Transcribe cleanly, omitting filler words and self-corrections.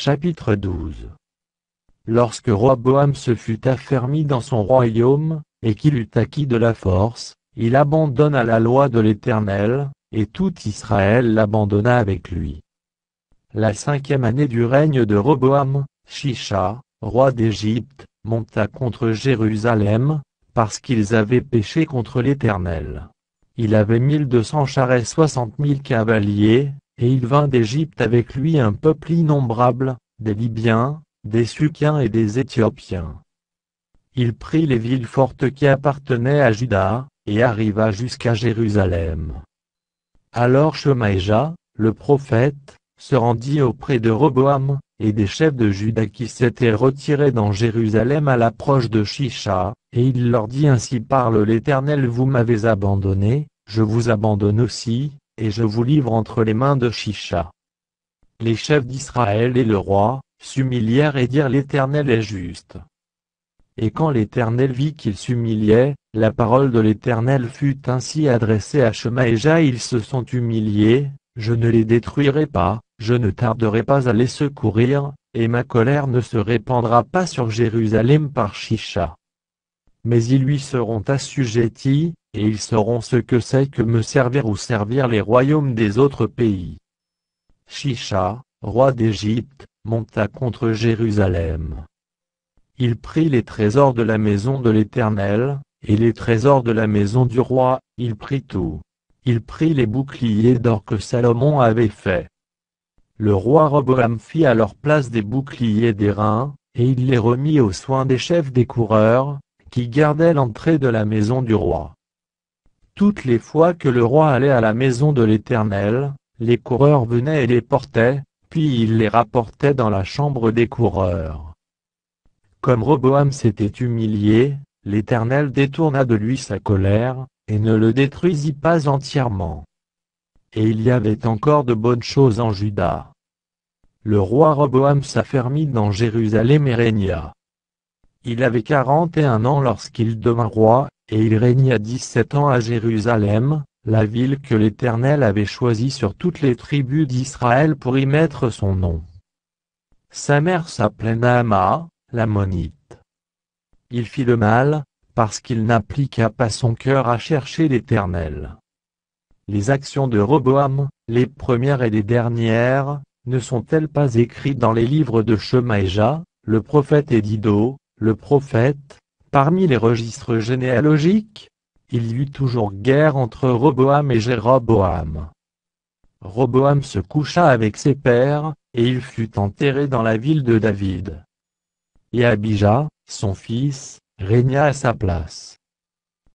Chapitre 12. Lorsque Roboam se fut affermi dans son royaume, et qu'il eut acquis de la force, il abandonna la loi de l'Éternel, et tout Israël l'abandonna avec lui. La 5e année du règne de Roboam, Shisha, roi d'Égypte, monta contre Jérusalem, parce qu'ils avaient péché contre l'Éternel. Il avait 1200 chars et 60 000 cavaliers, et il vint d'Égypte avec lui un peuple innombrable, des Libyens, des Sukkiens et des Éthiopiens. Il prit les villes fortes qui appartenaient à Juda, et arriva jusqu'à Jérusalem. Alors Shemaïja, le prophète, se rendit auprès de Roboam, et des chefs de Juda qui s'étaient retirés dans Jérusalem à l'approche de Shisha, et il leur dit: Ainsi parle l'Éternel, vous m'avez abandonné, je vous abandonne aussi, et je vous livre entre les mains de Shisha. Les chefs d'Israël et le roi s'humilièrent et dirent: L'Éternel est juste. Et quand l'Éternel vit qu'ils s'humiliaient, la parole de l'Éternel fut ainsi adressée à Shemaïja: Ils se sont humiliés, je ne les détruirai pas, je ne tarderai pas à les secourir, et ma colère ne se répandra pas sur Jérusalem par Shisha. Mais ils lui seront assujettis, et ils sauront ce que c'est que me servir ou servir les royaumes des autres pays. Shisha, roi d'Égypte, monta contre Jérusalem. Il prit les trésors de la maison de l'Éternel, et les trésors de la maison du roi, il prit tout. Il prit les boucliers d'or que Salomon avait faits. Le roi Roboam fit à leur place des boucliers d'airain, et il les remit aux soins des chefs des coureurs, qui gardaient l'entrée de la maison du roi. Toutes les fois que le roi allait à la maison de l'Éternel, les coureurs venaient et les portaient, puis il les rapportait dans la chambre des coureurs. Comme Roboam s'était humilié, l'Éternel détourna de lui sa colère, et ne le détruisit pas entièrement. Et il y avait encore de bonnes choses en Juda. Le roi Roboam s'affermit dans Jérusalem et régna. Il avait 41 ans lorsqu'il devint roi, et il régna 17 ans à Jérusalem, la ville que l'Éternel avait choisie sur toutes les tribus d'Israël pour y mettre son nom. Sa mère s'appelait Naama, l'Ammonite. Il fit le mal, parce qu'il n'appliqua pas son cœur à chercher l'Éternel. Les actions de Roboam, les premières et les dernières, ne sont-elles pas écrites dans les livres de Shemaïja, le prophète, et d'Iddo, le prophète, parmi les registres généalogiques? Il y eut toujours guerre entre Roboam et Jéroboam. Roboam se coucha avec ses pères, et il fut enterré dans la ville de David. Et Abija, son fils, régna à sa place.